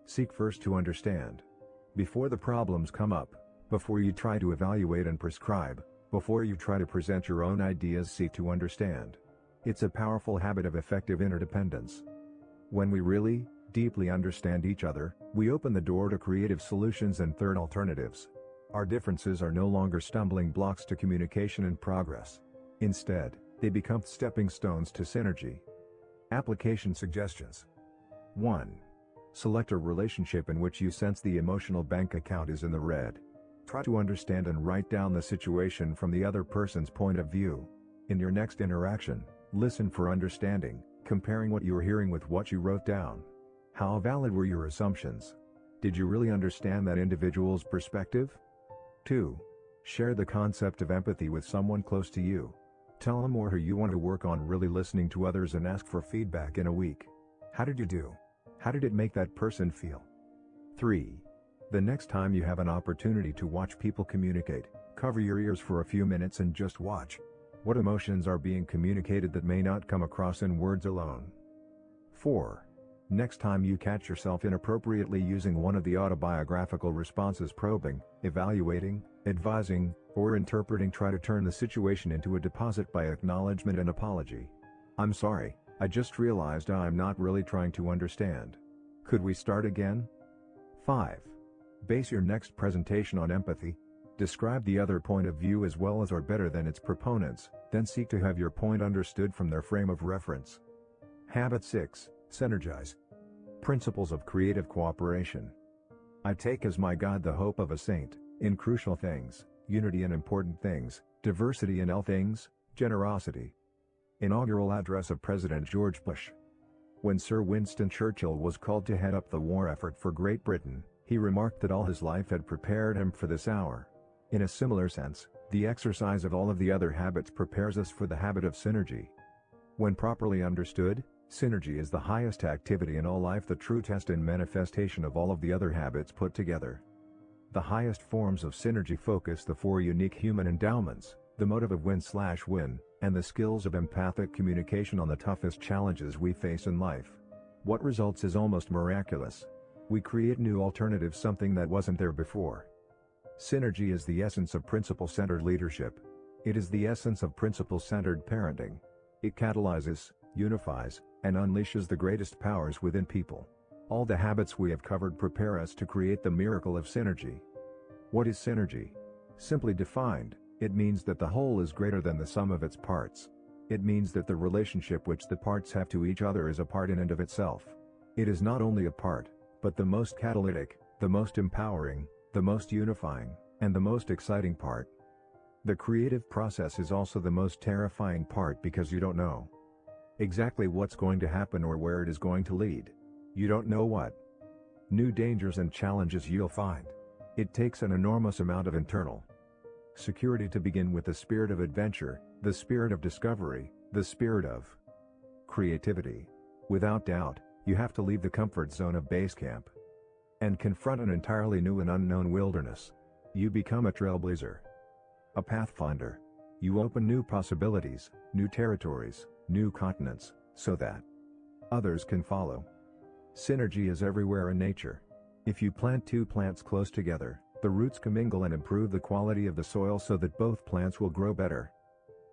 Seek first to understand. Before the problems come up, before you try to evaluate and prescribe, before you try to present your own ideas, seek to understand. It's a powerful habit of effective interdependence. When we really, deeply understand each other, we open the door to creative solutions and third alternatives. Our differences are no longer stumbling blocks to communication and progress. Instead, they become stepping stones to synergy. Application suggestions. 1. Select a relationship in which you sense the emotional bank account is in the red. Try to understand and write down the situation from the other person's point of view. In your next interaction, listen for understanding, comparing what you're hearing with what you wrote down. How valid were your assumptions? Did you really understand that individual's perspective? 2. Share the concept of empathy with someone close to you. Tell them or who you want to work on really listening to others and ask for feedback in a week. How did you do? How did it make that person feel? 3. The next time you have an opportunity to watch people communicate, cover your ears for a few minutes and just watch. What emotions are being communicated that may not come across in words alone? 4. Next time you catch yourself inappropriately using one of the autobiographical responses, probing, evaluating, advising, or interpreting, try to turn the situation into a deposit by acknowledgement and apology. I'm sorry, I just realized I'm not really trying to understand. Could we start again? 5. Base your next presentation on empathy. Describe the other point of view as well as or better than its proponents, then seek to have your point understood from their frame of reference. Habit 6. Synergize. Principles of creative cooperation. I take as my God the hope of a saint, in crucial things, unity in important things, diversity in all things, generosity. Inaugural address of President George Bush. When Sir Winston Churchill was called to head up the war effort for Great Britain, he remarked that all his life had prepared him for this hour. In a similar sense, the exercise of all of the other habits prepares us for the habit of synergy. When properly understood, synergy is the highest activity in all life, the true test and manifestation of all of the other habits put together. The highest forms of synergy focus the 4 unique human endowments, the motive of win/win, and the skills of empathic communication on the toughest challenges we face in life. What results is almost miraculous. We create new alternatives, something that wasn't there before. Synergy is the essence of principle-centered leadership. It is the essence of principle-centered parenting. It catalyzes, unifies, and unleashes the greatest powers within people. All the habits we have covered prepare us to create the miracle of synergy. What is synergy? Simply defined, it means that the whole is greater than the sum of its parts. It means that the relationship which the parts have to each other is a part in and of itself. It is not only a part, but the most catalytic, the most empowering, the most unifying, and the most exciting part. The creative process is also the most terrifying part because you don't know exactly what's going to happen or where it is going to lead. You don't know what new dangers and challenges you'll find. It takes an enormous amount of internal security to begin with, the spirit of adventure, the spirit of discovery, the spirit of creativity. Without doubt, you have to leave the comfort zone of base camp and confront an entirely new and unknown wilderness. You become a trailblazer, a pathfinder. You open new possibilities, new territories, new continents, so that others can follow. Synergy is everywhere in nature. If you plant 2 plants close together, the roots commingle and improve the quality of the soil so that both plants will grow better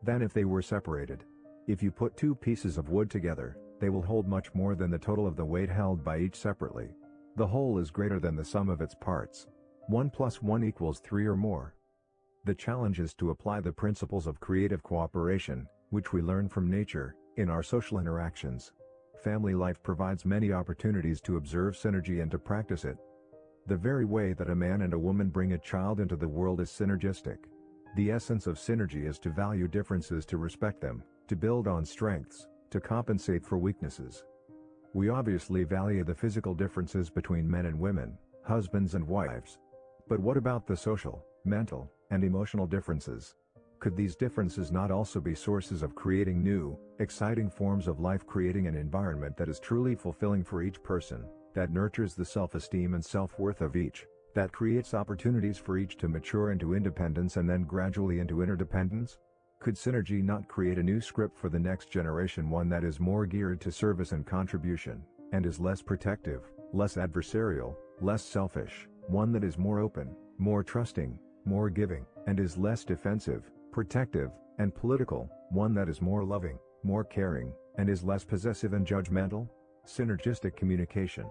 than if they were separated. If you put 2 pieces of wood together, they will hold much more than the total of the weight held by each separately. The whole is greater than the sum of its parts. 1 + 1 = 3 or more. The challenge is to apply the principles of creative cooperation, which we learn from nature, in our social interactions. Family life provides many opportunities to observe synergy and to practice it. The very way that a man and a woman bring a child into the world is synergistic. The essence of synergy is to value differences, to respect them, to build on strengths, to compensate for weaknesses. We obviously value the physical differences between men and women, husbands and wives. But what about the social, mental, and emotional differences? Could these differences not also be sources of creating new, exciting forms of life, creating an environment that is truly fulfilling for each person, that nurtures the self-esteem and self-worth of each, that creates opportunities for each to mature into independence and then gradually into interdependence? Could synergy not create a new script for the next generation, one that is more geared to service and contribution, and is less protective, less adversarial, less selfish, one that is more open, more trusting, more giving, and is less defensive, protective, and political, one that is more loving, more caring, and is less possessive and judgmental. Synergistic communication.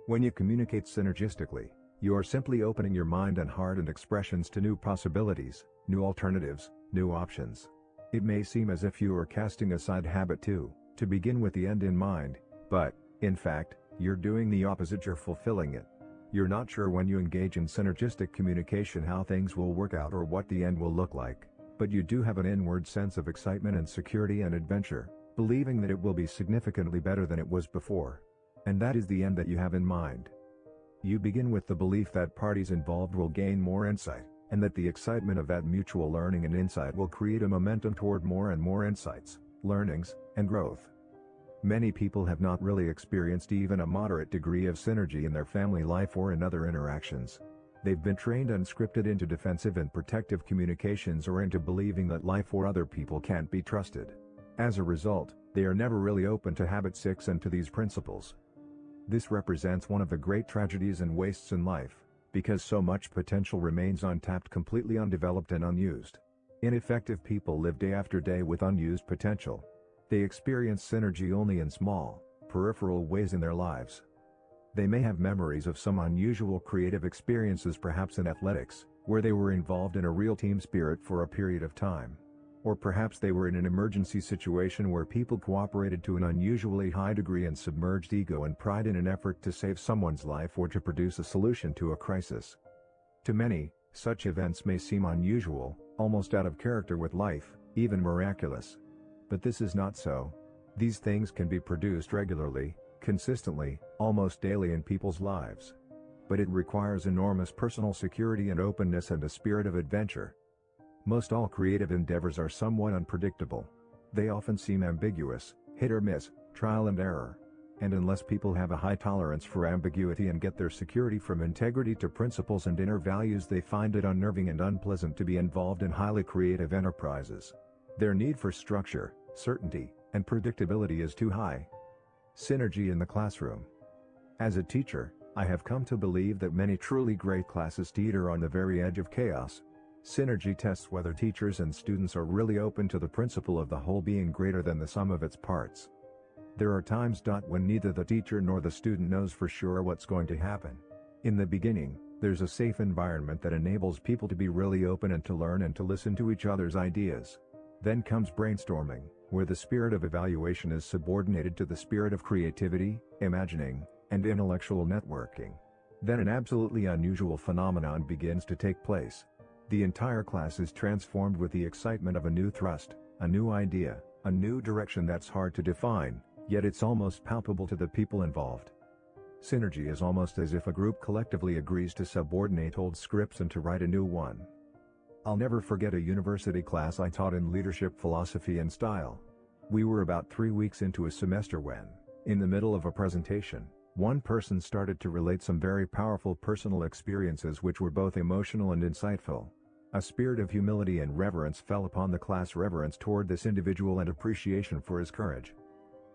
When you communicate synergistically, you are simply opening your mind and heart and expressions to new possibilities, new alternatives, new options. It may seem as if you are casting aside habit to begin with the end in mind, but, in fact, you're doing the opposite. You're fulfilling it. You're not sure when you engage in synergistic communication how things will work out or what the end will look like, but you do have an inward sense of excitement and security and adventure, believing that it will be significantly better than it was before. And that is the end that you have in mind. You begin with the belief that parties involved will gain more insight, and that the excitement of that mutual learning and insight will create a momentum toward more and more insights, learnings, and growth. Many people have not really experienced even a moderate degree of synergy in their family life or in other interactions. They've been trained and scripted into defensive and protective communications or into believing that life or other people can't be trusted. As a result, they are never really open to habit 6 and to these principles. This represents one of the great tragedies and wastes in life, because so much potential remains untapped, completely undeveloped and unused. Ineffective people live day after day with unused potential. They experience synergy only in small, peripheral ways in their lives. They may have memories of some unusual creative experiences, perhaps in athletics, where they were involved in a real team spirit for a period of time. Or perhaps they were in an emergency situation where people cooperated to an unusually high degree and submerged ego and pride in an effort to save someone's life or to produce a solution to a crisis. To many, such events may seem unusual, almost out of character with life, even miraculous. But this is not so. These things can be produced regularly, consistently, almost daily in people's lives. But it requires enormous personal security and openness and a spirit of adventure. Most all creative endeavors are somewhat unpredictable. They often seem ambiguous, hit or miss, trial and error. And unless people have a high tolerance for ambiguity and get their security from integrity to principles and inner values, they find it unnerving and unpleasant to be involved in highly creative enterprises. Their need for structure, certainty, and predictability is too high. Synergy in the classroom. As a teacher, I have come to believe that many truly great classes teeter on the very edge of chaos. Synergy tests whether teachers and students are really open to the principle of the whole being greater than the sum of its parts. There are times when neither the teacher nor the student knows for sure what's going to happen. In the beginning, there's a safe environment that enables people to be really open and to learn and to listen to each other's ideas. Then comes brainstorming, where the spirit of evaluation is subordinated to the spirit of creativity, imagining, and intellectual networking. Then an absolutely unusual phenomenon begins to take place. The entire class is transformed with the excitement of a new thrust, a new idea, a new direction that's hard to define, yet it's almost palpable to the people involved. Synergy is almost as if a group collectively agrees to subordinate old scripts and to write a new one. I'll never forget a university class I taught in leadership philosophy and style. We were about 3 weeks into a semester when, in the middle of a presentation, one person started to relate some very powerful personal experiences which were both emotional and insightful. A spirit of humility and reverence fell upon the class, reverence toward this individual and appreciation for his courage.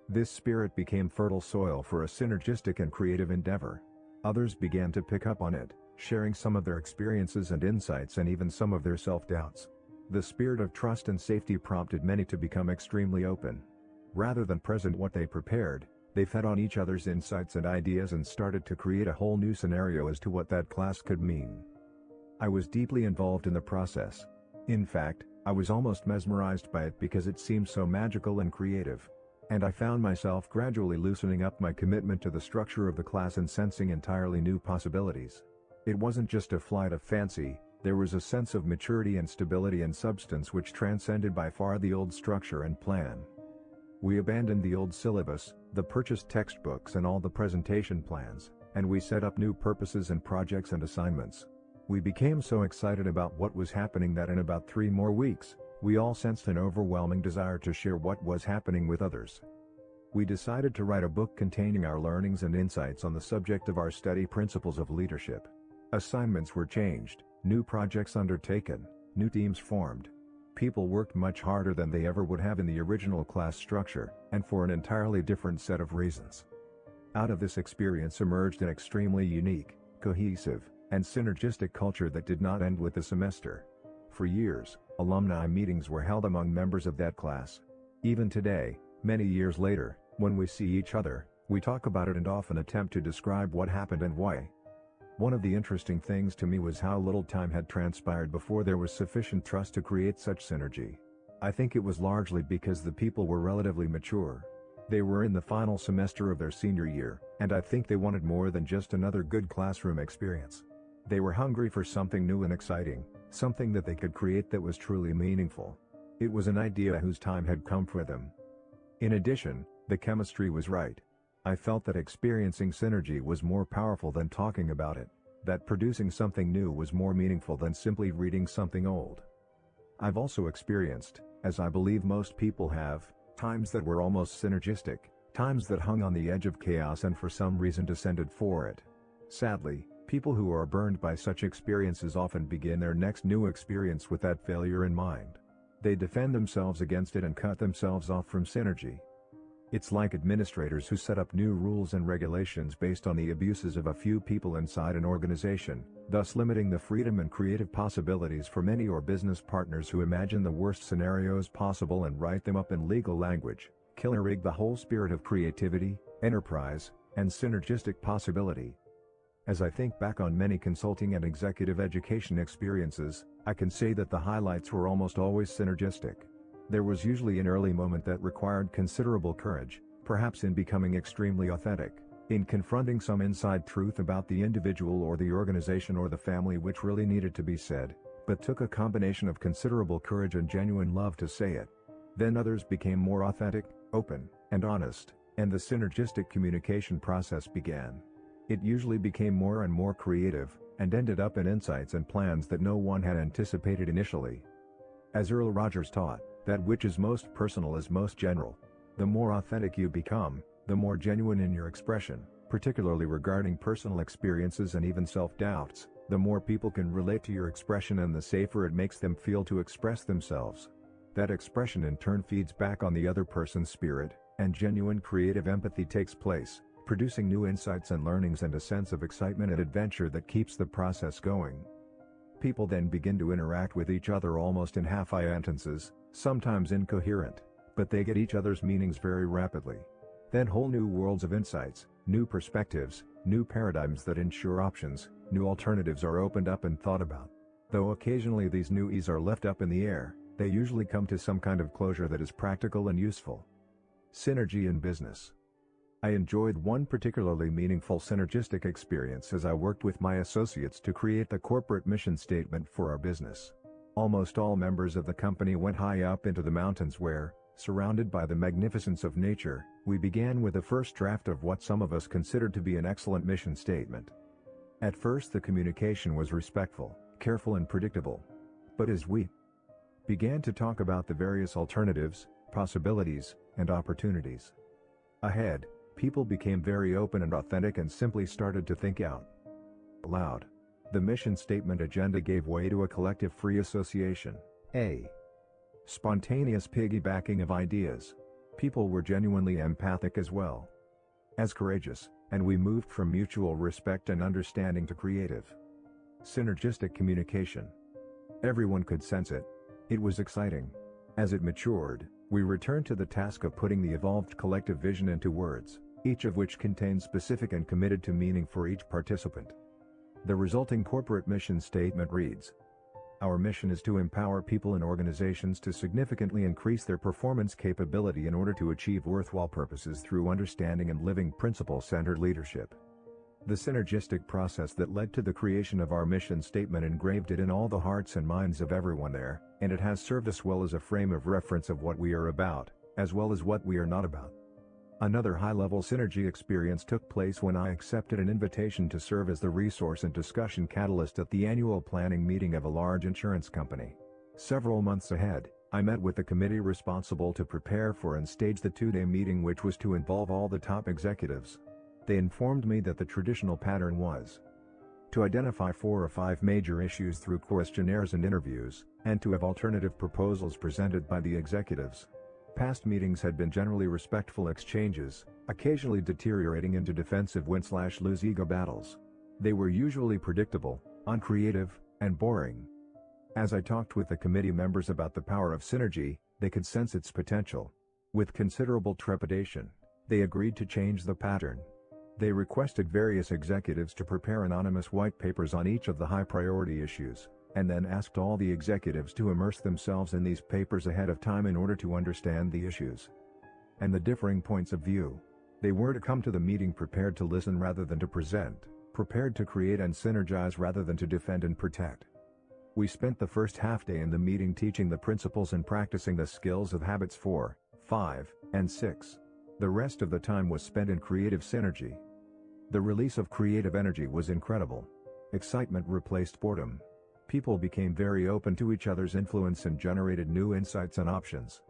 This spirit became fertile soil for a synergistic and creative endeavor. Others began to pick up on it, sharing some of their experiences and insights and even some of their self-doubts. The spirit of trust and safety prompted many to become extremely open. Rather than present what they prepared, they fed on each other's insights and ideas and started to create a whole new scenario as to what that class could mean. I was deeply involved in the process. In fact, I was almost mesmerized by it because it seemed so magical and creative. And I found myself gradually loosening up my commitment to the structure of the class and sensing entirely new possibilities. It wasn't just a flight of fancy, there was a sense of maturity and stability and substance which transcended by far the old structure and plan. We abandoned the old syllabus, the purchased textbooks and all the presentation plans, and we set up new purposes and projects and assignments. We became so excited about what was happening that in about 3 more weeks, we all sensed an overwhelming desire to share what was happening with others. We decided to write a book containing our learnings and insights on the subject of our study, Principles of Leadership. Assignments were changed, new projects undertaken, new teams formed. People worked much harder than they ever would have in the original class structure, and for an entirely different set of reasons. Out of this experience emerged an extremely unique, cohesive, and synergistic culture that did not end with the semester. For years, alumni meetings were held among members of that class. Even today, many years later, when we see each other, we talk about it and often attempt to describe what happened and why. One of the interesting things to me was how little time had transpired before there was sufficient trust to create such synergy. I think it was largely because the people were relatively mature. They were in the final semester of their senior year, and I think they wanted more than just another good classroom experience. They were hungry for something new and exciting, something that they could create that was truly meaningful. It was an idea whose time had come for them. In addition, the chemistry was right. I felt that experiencing synergy was more powerful than talking about it, that producing something new was more meaningful than simply reading something old. I've also experienced, as I believe most people have, times that were almost synergistic, times that hung on the edge of chaos and for some reason descended for it. Sadly, people who are burned by such experiences often begin their next new experience with that failure in mind. They defend themselves against it and cut themselves off from synergy. It's like administrators who set up new rules and regulations based on the abuses of a few people inside an organization, thus limiting the freedom and creative possibilities for many or business partners who imagine the worst scenarios possible and write them up in legal language, killer-rig the whole spirit of creativity, enterprise, and synergistic possibility. As I think back on many consulting and executive education experiences, I can say that the highlights were almost always synergistic. There was usually an early moment that required considerable courage, perhaps in becoming extremely authentic, in confronting some inside truth about the individual or the organization or the family which really needed to be said, but took a combination of considerable courage and genuine love to say it. Then others became more authentic, open, and honest, and the synergistic communication process began. It usually became more and more creative, and ended up in insights and plans that no one had anticipated initially. As Earl Rogers taught, that which is most personal is most general. The more authentic you become, the more genuine in your expression, particularly regarding personal experiences and even self-doubts, the more people can relate to your expression and the safer it makes them feel to express themselves. That expression in turn feeds back on the other person's spirit, and genuine creative empathy takes place, producing new insights and learnings and a sense of excitement and adventure that keeps the process going. People then begin to interact with each other almost in half-sentences, sometimes incoherent, but they get each other's meanings very rapidly. Then whole new worlds of insights, new perspectives, new paradigms that ensure options, new alternatives are opened up and thought about. Though occasionally these new E's are left up in the air, they usually come to some kind of closure that is practical and useful. Synergy in business. I enjoyed one particularly meaningful synergistic experience as I worked with my associates to create the corporate mission statement for our business. Almost all members of the company went high up into the mountains where, surrounded by the magnificence of nature, we began with the first draft of what some of us considered to be an excellent mission statement. At first the communication was respectful, careful and predictable. But as we began to talk about the various alternatives, possibilities, and opportunities ahead, people became very open and authentic and simply started to think out loud. The mission statement agenda gave way to a collective free association, a spontaneous piggybacking of ideas. People were genuinely empathic as well as courageous, and we moved from mutual respect and understanding to creative, synergistic communication. Everyone could sense it. It was exciting. As it matured, we returned to the task of putting the evolved collective vision into words, each of which contains specific and committed to meaning for each participant. The resulting corporate mission statement reads: Our mission is to empower people and organizations to significantly increase their performance capability in order to achieve worthwhile purposes through understanding and living principle-centered leadership. The synergistic process that led to the creation of our mission statement engraved it in all the hearts and minds of everyone there, and it has served us well as a frame of reference of what we are about, as well as what we are not about. Another high-level synergy experience took place when I accepted an invitation to serve as the resource and discussion catalyst at the annual planning meeting of a large insurance company. Several months ahead, I met with the committee responsible to prepare for and stage the two-day meeting, which was to involve all the top executives. They informed me that the traditional pattern was to identify 4 or 5 major issues through questionnaires and interviews, and to have alternative proposals presented by the executives. Past meetings had been generally respectful exchanges, occasionally deteriorating into defensive win-slash-lose ego battles. They were usually predictable, uncreative, and boring. As I talked with the committee members about the power of synergy, they could sense its potential. With considerable trepidation, they agreed to change the pattern. They requested various executives to prepare anonymous white papers on each of the high-priority issues, and then asked all the executives to immerse themselves in these papers ahead of time in order to understand the issues and the differing points of view. They were to come to the meeting prepared to listen rather than to present, prepared to create and synergize rather than to defend and protect. We spent the first half day in the meeting teaching the principles and practicing the skills of habits 4, 5, and 6. The rest of the time was spent in creative synergy. The release of creative energy was incredible. Excitement replaced boredom. People became very open to each other's influence and generated new insights and options.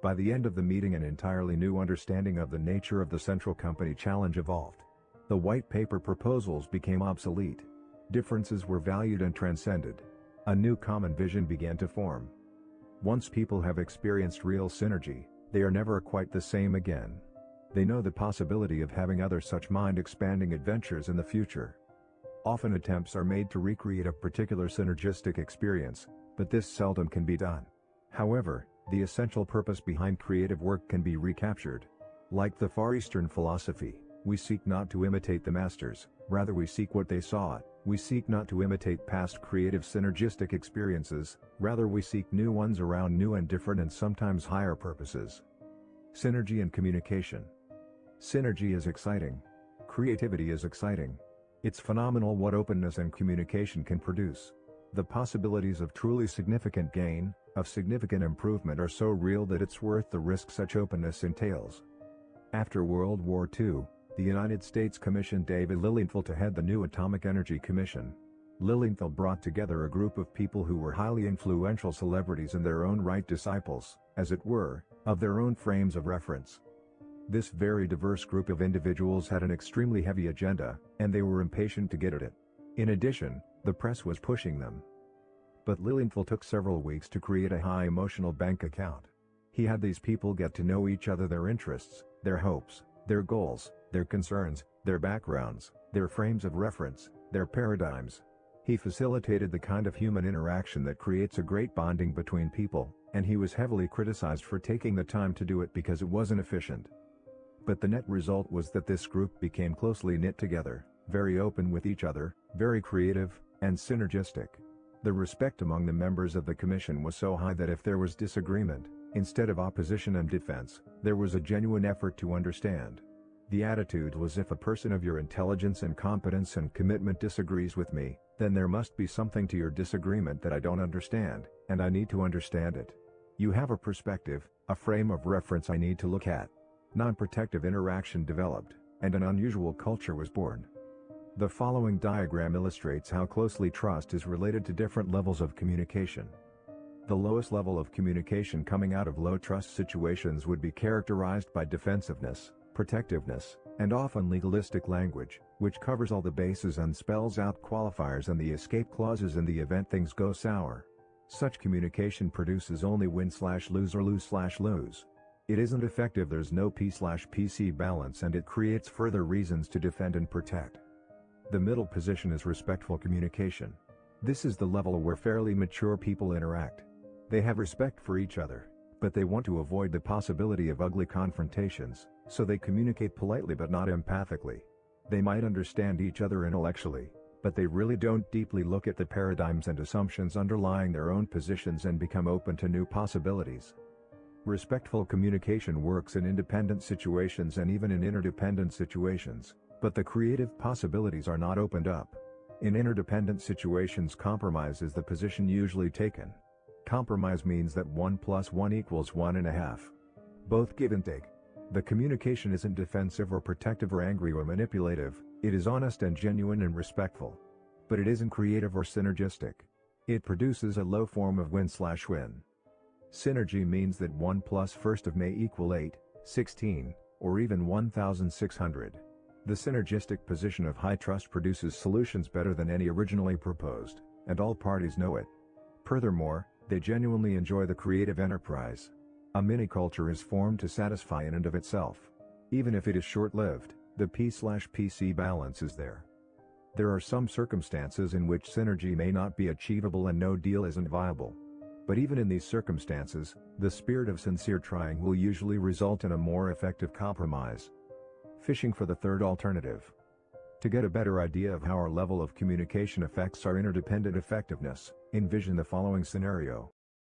By the end of the meeting, an entirely new understanding of the nature of the central company challenge evolved. The white paper proposals became obsolete. Differences were valued and transcended. A new common vision began to form. Once people have experienced real synergy, they are never quite the same again. They know the possibility of having other such mind-expanding adventures in the future. Often attempts are made to recreate a particular synergistic experience, but this seldom can be done. However, the essential purpose behind creative work can be recaptured. Like the Far Eastern philosophy, we seek not to imitate the masters, rather we seek what they saw. We seek not to imitate past creative synergistic experiences, rather we seek new ones around new and different and sometimes higher purposes. Synergy and communication. Synergy is exciting. Creativity is exciting. It's phenomenal what openness and communication can produce. The possibilities of truly significant gain, of significant improvement are so real that it's worth the risk such openness entails. After World War II, the United States commissioned David Lilienthal to head the new Atomic Energy Commission. Lilienthal brought together a group of people who were highly influential celebrities in their own right, disciples, as it were, of their own frames of reference. This very diverse group of individuals had an extremely heavy agenda, and they were impatient to get at it. In addition, the press was pushing them. But Lilienthal took several weeks to create a high emotional bank account. He had these people get to know each other, their interests, their hopes, their goals, their concerns, their backgrounds, their frames of reference, their paradigms. He facilitated the kind of human interaction that creates a great bonding between people, and he was heavily criticized for taking the time to do it because it wasn't efficient. But the net result was that this group became closely knit together, very open with each other, very creative, and synergistic. The respect among the members of the commission was so high that if there was disagreement, instead of opposition and defense, there was a genuine effort to understand. The attitude was, if a person of your intelligence and competence and commitment disagrees with me, then there must be something to your disagreement that I don't understand, and I need to understand it. You have a perspective, a frame of reference I need to look at. Non-protective interaction developed, and an unusual culture was born. The following diagram illustrates how closely trust is related to different levels of communication. The lowest level of communication coming out of low trust situations would be characterized by defensiveness, protectiveness, and often legalistic language, which covers all the bases and spells out qualifiers and the escape clauses in the event things go sour. Such communication produces only win/lose or lose/lose. It isn't effective, there's no P/PC balance, and it creates further reasons to defend and protect. The middle position is respectful communication. This is the level where fairly mature people interact. They have respect for each other, but they want to avoid the possibility of ugly confrontations, so they communicate politely but not empathically. They might understand each other intellectually, but they really don't deeply look at the paradigms and assumptions underlying their own positions and become open to new possibilities. Respectful communication works in independent situations and even in interdependent situations, but the creative possibilities are not opened up. In interdependent situations, compromise is the position usually taken. Compromise means that 1 + 1 = 1.5. Both give and take. The communication isn't defensive or protective or angry or manipulative, it is honest and genuine and respectful. But it isn't creative or synergistic. It produces a low form of win/win. Synergy means that 1 + 1 of May = 8, 16, or even 1,600. The synergistic position of high trust produces solutions better than any originally proposed, and all parties know it. Furthermore, they genuinely enjoy the creative enterprise. A mini-culture is formed to satisfy in and of itself. Even if it is short-lived, the P/PC balance is there. There are some circumstances in which synergy may not be achievable and no deal isn't viable. But even in these circumstances, the spirit of sincere trying will usually result in a more effective compromise. Fishing for the third alternative. To get a better idea of how our level of communication affects our interdependent effectiveness, envision the following scenario.